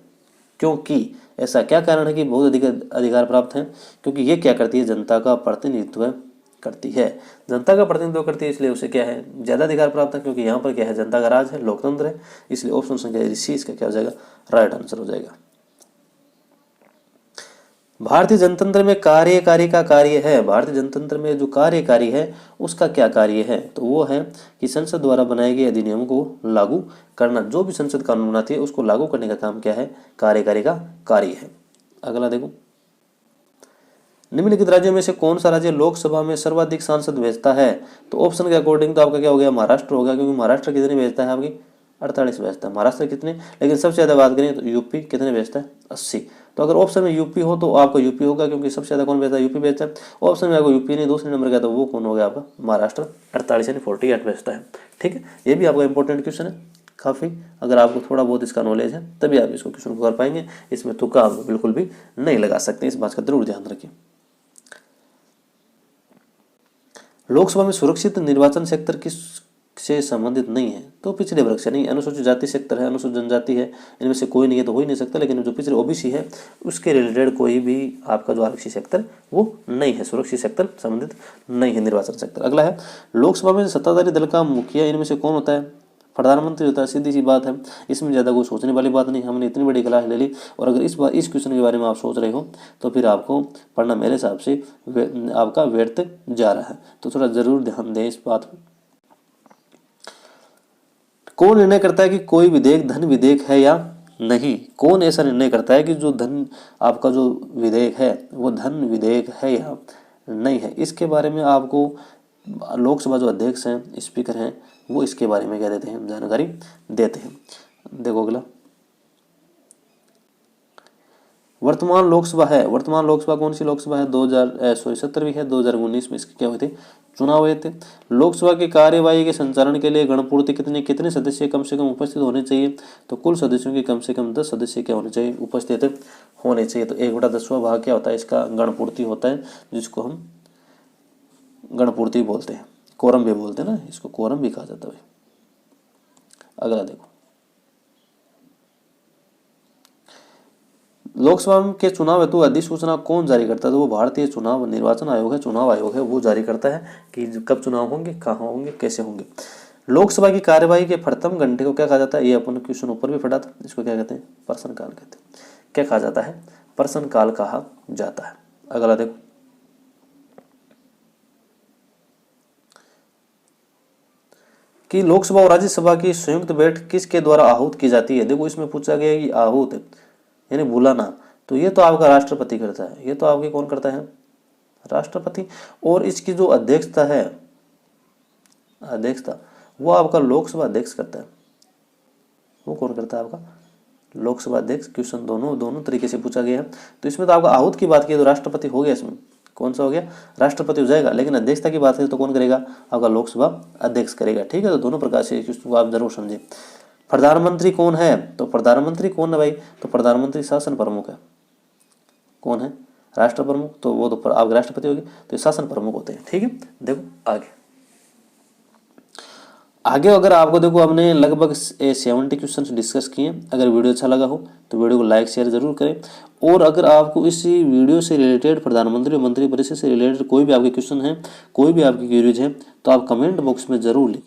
[SPEAKER 1] क्योंकि ऐसा क्या कारण है कि बहुत अधिक अधिकार प्राप्त हैं? क्योंकि ये क्या करती है? जनता का प्रतिनिधित्व करती है। जनता का प्रतिनिधित्व करती है, इसलिए उसे क्या है? ज्यादा अधिकार प्राप्त है, क्योंकि यहाँ पर क्या है? जनता का राज है, लोकतंत्र है, इसलिए ऑप्शन संख्या सी इसका क्या हो जाएगा? राइट आंसर हो जाएगा। भारतीय जनतंत्र में कार्यकारी का कार्य है, भारतीय जनतंत्र में जो कार्यकारी है उसका क्या कार्य है? तो वो है कि संसद द्वारा बनाए गए अधिनियम को लागू करना। जो भी संसद कानून बनाती है उसको लागू करने का काम क्या है? कार्यकारी का कार्य है। अगला देखो, निम्नलिखित राज्यों में से कौन सा राज्य लोकसभा में सर्वाधिक सांसद भेजता है? तो ऑप्शन के अकॉर्डिंग तो आपका क्या हो गया? महाराष्ट्र हो गया, क्योंकि महाराष्ट्र कितने भेजता है? आपकी 48 भेजता है। महाराष्ट्र कितने? लेकिन सबसे ज्यादा बात करें तो यूपी कितने भेजता है? 80। तो अगर ऑप्शन में यूपी हो तो आपका यूपी होगा, क्योंकि सबसे ज्यादा कौन भेजता है? यूपी भेजता है। ऑप्शन में आपको यूपी नहीं, दूसरे नंबर का, तो वो कौन हो गया? आपका महाराष्ट्र 48 यानी 48 भेजता है। ठीक है, ये भी आपका इंपॉर्टेंट क्वेश्चन है काफी। अगर आपको थोड़ा बहुत इसका नॉलेज है तभी आप इसको क्वेश्चन को कर पाएंगे, इसमें तुक्का आप बिल्कुल भी नहीं लगा सकते, इस बात का जरूर ध्यान रखिए। लोकसभा में सुरक्षित निर्वाचन सेक्टर किस से संबंधित नहीं है? तो पिछड़े वर्ग से नहीं, अनुसूचित जाति सेक्टर है, अनुसूचित जनजाति है, इनमें से कोई नहीं है तो हो ही नहीं सकता। लेकिन जो पिछड़े ओबीसी है उसके रिलेटेड कोई भी आपका जो आरक्षित सेक्टर वो नहीं है, सुरक्षित सेक्टर संबंधित नहीं है निर्वाचन सेक्टर। अगला है, लोकसभा में सत्ताधारी दल का मुखिया इनमें से कौन होता है? प्रधानमंत्री होता है। सीधी सी बात है, इसमें ज़्यादा कोई सोचने वाली बात नहीं। हमने इतनी बड़ी क्लास ले ली, और अगर इस क्वेश्चन के बारे में आप सोच रहे हो तो फिर आपको पढ़ना मेरे हिसाब से आपका व्यर्थ जा रहा है। तो थोड़ा जरूर ध्यान दें इस बात पर। कौन निर्णय करता है कि कोई विधेयक धन विधेयक है या नहीं? कौन ऐसा निर्णय करता है कि जो धन आपका जो विधेयक है वो धन विधेयक है या नहीं है? इसके बारे में आपको लोकसभा जो अध्यक्ष हैं, स्पीकर हैं, वो इसके बारे में क्या देते हैं? जानकारी देते हैं। देखो अगला, वर्तमान लोकसभा कौन सी लोकसभा है? 2017 है। 2019 में इसके क्या हुए थे? चुनाव हुए थे। लोकसभा की कार्यवाही के संचालन के लिए गणपूर्ति कितने सदस्य कम से कम उपस्थित होने चाहिए? तो कुल सदस्यों के कम से कम 10 सदस्य क्या होने चाहिए? उपस्थित होने चाहिए। तो 1/10वां भाग क्या होता है? इसका गणपूर्ति होता है, जिसको हम गणपूर्ति बोलते हैं, कोरम भी बोलते हैं ना, इसको कोरम भी कहा जाता है। अगला देखो, लोकसभा के चुनाव हेतु अधिसूचना कौन जारी करता है? तो वो भारतीय चुनाव निर्वाचन आयोग है, चुनाव आयोग है, वो जारी करता है कि कब चुनाव होंगे, कहाँ होंगे, कैसे होंगे। लोकसभा की कार्यवाही के प्रथम घंटे को क्या कहा जाता है? ये अपन क्वेश्चन ऊपर भी पढ़ा था, इसको क्या कहते हैं? प्रश्नकाल कहते हैं। क्या कहा जाता है? प्रश्नकाल कहा जाता है। अगला देखो, कि लोकसभा और राज्यसभा की संयुक्त बैठक किसके द्वारा आहूत की जाती है? देखो इसमें पूछा गया है कि आहूत यानी बुलाना, तो ये तो आपका राष्ट्रपति करता है। ये तो आपके कौन करता है? राष्ट्रपति। और इसकी जो अध्यक्षता है, वो आपका लोकसभा अध्यक्ष करता है। वो कौन करता है? आपका लोकसभा अध्यक्ष। क्वेश्चन दोनों तरीके से पूछा गया है। तो इसमें तो आपका आहूत की बात की तो राष्ट्रपति हो गया इसमें, कौन सा हो गया, राष्ट्रपति हो जाएगा। लेकिन अध्यक्षता की बात करें तो कौन करेगा, आपका लोकसभा अध्यक्ष करेगा। ठीक है, तो दोनों प्रकार से इसको आप जरूर समझें। प्रधानमंत्री कौन है, तो प्रधानमंत्री कौन है भाई, तो प्रधानमंत्री शासन प्रमुख है। कौन है, राष्ट्र प्रमुख, तो वो तो आप राष्ट्रपति होगी, तो शासन प्रमुख होते हैं। ठीक है, देखो आगे अगर आपको देखो हमने लगभग 70 क्वेश्चन डिस्कस किए। अगर वीडियो अच्छा लगा हो तो वीडियो को लाइक शेयर जरूर करें। और अगर आपको इसी वीडियो से रिलेटेड प्रधानमंत्री और मंत्री परिषद से रिलेटेड कोई भी आपके क्वेश्चन हैं, कोई भी आपकी क्वेरीज हैं, तो आप कमेंट बॉक्स में जरूर लिखें।